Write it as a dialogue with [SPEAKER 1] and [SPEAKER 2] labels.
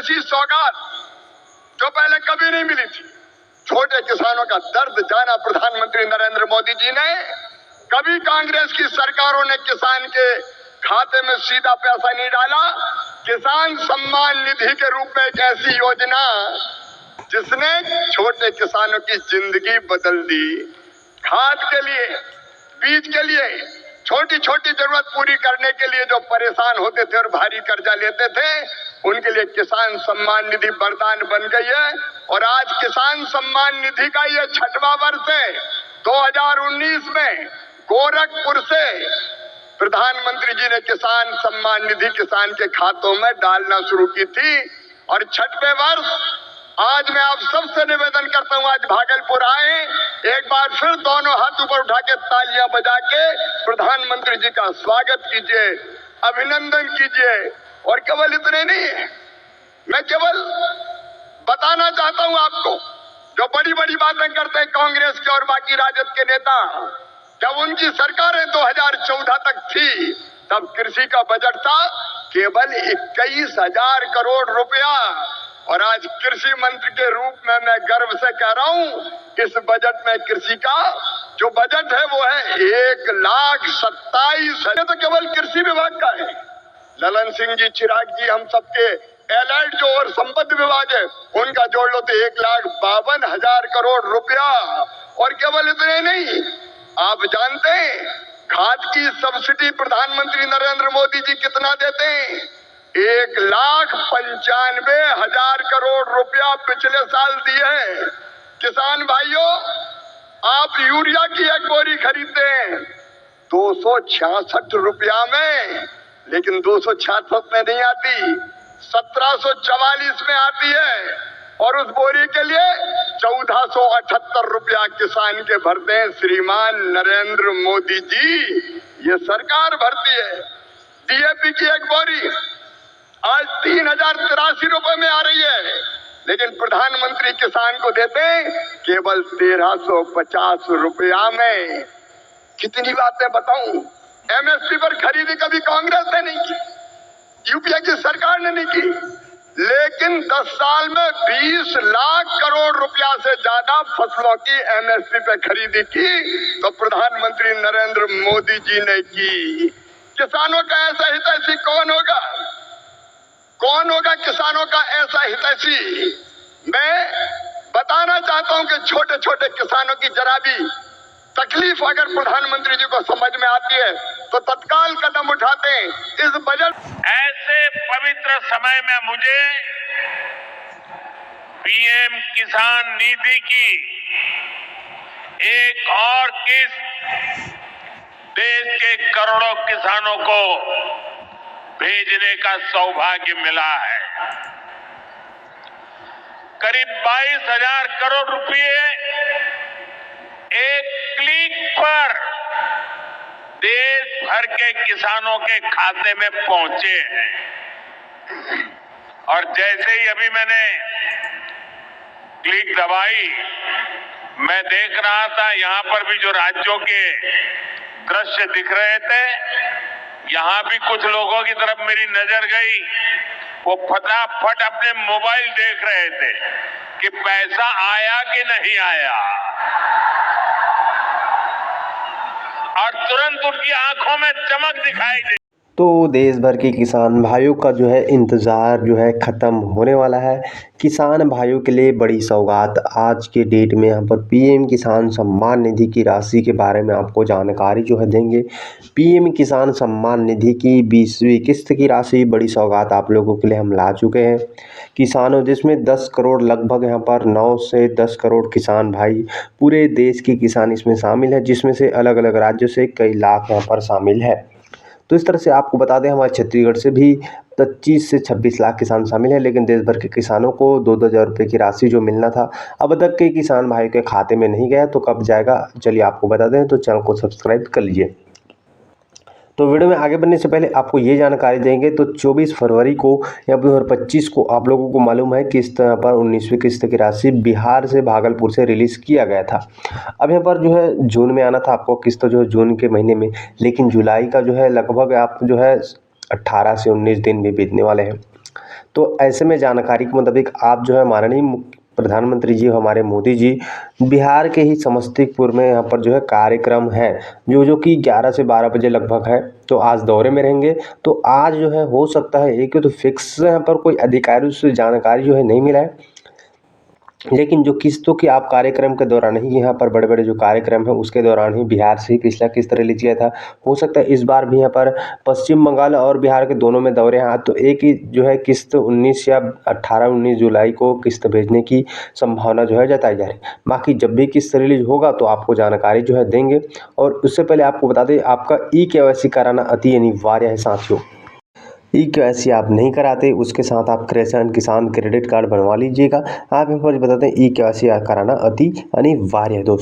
[SPEAKER 1] ऐसी सौगात जो पहले कभी नहीं मिली थी। छोटे किसानों का दर्द जाना प्रधानमंत्री नरेंद्र मोदी जी ने। कभी कांग्रेस की सरकारों ने किसान के खाते में सीधा पैसा नहीं डाला। किसान सम्मान निधि के रूप में एक ऐसी योजना जिसने छोटे किसानों की जिंदगी बदल दी। खाद के लिए, बीज के लिए, छोटी छोटी जरूरत पूरी करने के लिए जो परेशान होते थे और भारी कर्जा लेते थे, उनके लिए किसान सम्मान निधि वरदान बन गई है। और आज किसान सम्मान निधि का ये 6वां वर्ष है। 2019 में गोरखपुर से प्रधानमंत्री जी ने किसान सम्मान निधि किसान के खातों में डालना शुरू की थी। और 6वें वर्ष आज मैं आप सबसे निवेदन करता हूं, आज भागलपुर आए, एक बार फिर दोनों हाथ ऊपर उठा के तालियां बजा के प्रधानमंत्री जी का स्वागत कीजिए, अभिनंदन कीजिए। और केवल इतने नहीं है, मैं केवल बताना चाहता हूं आपको, जो बड़ी बड़ी बातें करते हैं कांग्रेस के और बाकी राजद के नेता, जब उनकी सरकारें 2014 तक थी, तब कृषि का बजट था केवल 21,000 करोड़ रुपया। और आज कृषि मंत्री के रूप में मैं गर्व से कह रहा हूं, इस बजट में कृषि का जो बजट है वो है 1,27,000। तो केवल कृषि विभाग का है। ललन सिंह जी, चिराग जी, हम सबके एलाइड जो और संपत्ति विभाग है, उनका जोड़ लो तो 1,52,000 करोड़ रुपया। और केवल इतने नहीं, आप जानते हैं खाद की सब्सिडी प्रधानमंत्री नरेंद्र मोदी जी कितना देते हैं? 1,95,000 करोड़ रुपया पिछले साल दिए हैं। किसान भाइयों, आप यूरिया की एक बोरी खरीदते हैं 266 रुपया में, लेकिन 266 में नहीं आती, 1744 में आती है। और उस बोरी के लिए 1478 रुपया किसान के भरते हैं श्रीमान नरेंद्र मोदी जी, ये सरकार भरती है। डीएपी की एक बोरी आज 3,083 रुपए में आ रही है, लेकिन प्रधानमंत्री किसान को देते हैं केवल 1,350 रुपया में। कितनी बातें बताऊं, एमएसपी पर खरीदी कभी कांग्रेस ने नहीं की, यूपीए की सरकार ने नहीं की, लेकिन 10 साल में 20 लाख करोड़ रुपया से ज्यादा फसलों की एमएसपी पे खरीदी की तो प्रधानमंत्री नरेंद्र मोदी जी ने की। किसानों का ऐसा हितैषी कौन होगा? कौन होगा किसानों का ऐसा हितैषी? मैं बताना चाहता हूं कि छोटे छोटे किसानों की जरा भी तकलीफ अगर प्रधानमंत्री जी को समझ में आती है तो तत्काल कदम उठाते हैं। इस बजट
[SPEAKER 2] ऐसे पवित्र समय में मुझे पीएम किसान निधि की एक और किस्त देश के करोड़ों किसानों को भेजने का सौभाग्य मिला है। करीब 22,000 करोड़ रुपए एक क्लिक पर देश भर के किसानों के खाते में पहुंचे हैं। और जैसे ही अभी मैंने क्लिक दबाई, मैं देख रहा था यहां पर भी जो राज्यों के दृश्य दिख रहे थे, यहां भी कुछ लोगों की तरफ मेरी नजर गई। वो फटाफट अपने मोबाइल देख रहे थे कि पैसा आया कि नहीं आया, और तुरंत उनकी आंखों में चमक दिखाई दी।
[SPEAKER 3] तो देश भर के किसान भाइयों का जो है इंतज़ार जो है ख़त्म होने वाला है। किसान भाइयों के लिए बड़ी सौगात आज के डेट में यहाँ पर पीएम किसान सम्मान निधि की राशि के बारे में आपको जानकारी जो है देंगे। पीएम किसान सम्मान निधि की 20वीं किस्त की राशि बड़ी सौगात आप लोगों के लिए हम ला चुके हैं। किसानों जिसमें 10 करोड़ लगभग यहाँ पर 9 से 10 करोड़ किसान भाई पूरे देश के किसान इसमें शामिल है, जिसमें से अलग अलग राज्यों से कई लाख यहाँ पर शामिल है। तो इस तरह से आपको बता दें हमारे छत्तीसगढ़ से भी 25 से 26 लाख किसान शामिल हैं, लेकिन देश भर के किसानों को 2-2 हज़ार रुपये की राशि जो मिलना था अब तक के किसान भाई के खाते में नहीं गया, तो कब जाएगा चलिए आपको बता दें। तो चैनल को सब्सक्राइब कर लीजिए। तो वीडियो में आगे बढ़ने से पहले आपको ये जानकारी देंगे, तो 24 फरवरी को या 2025 को आप लोगों को मालूम है कि इस तरह पर 19वीं किस्त की राशि बिहार से भागलपुर से रिलीज़ किया गया था। अब यहाँ पर जो है जून में आना था आपको किस्त जो है जून के महीने में, लेकिन जुलाई का जो है लगभग आप जो है 18 से 19 दिन भी बीतने वाले हैं। तो ऐसे में जानकारी के मुताबिक आप जो है माननीय प्रधानमंत्री जी हमारे मोदी जी बिहार के ही समस्तीपुर में यहाँ पर जो है कार्यक्रम है जो कि 11 से 12 बजे लगभग है। तो आज दौरे में रहेंगे। तो आज जो है हो सकता है एक तो फिक्स यहाँ पर कोई अधिकारी से जानकारी जो है नहीं मिला है, लेकिन जो किस्तों की आप कार्यक्रम के दौरान ही यहाँ पर बड़े बड़े जो कार्यक्रम है उसके दौरान ही बिहार से ही पिछला किस्त रिलीज किया था। हो सकता है इस बार भी यहाँ पर पश्चिम बंगाल और बिहार के दोनों में दौरे हैं। तो एक ही जो है किस्त 19 या 18-19 जुलाई को किस्त भेजने की संभावना जो है जताई जा रही है। बाकी जब भी किस्त रिलीज होगा तो आपको जानकारी जो है देंगे। और उससे पहले आपको बता दें आपका KYC कराना अति अनिवार्य है साथियों। KYC आप नहीं कराते उसके साथ आप किसान क्रेडिट कार्ड बनवा लीजिएगा। आप यहाँ पर बताते हैं KYC कराना अति अनिवार्य है दोस्तों।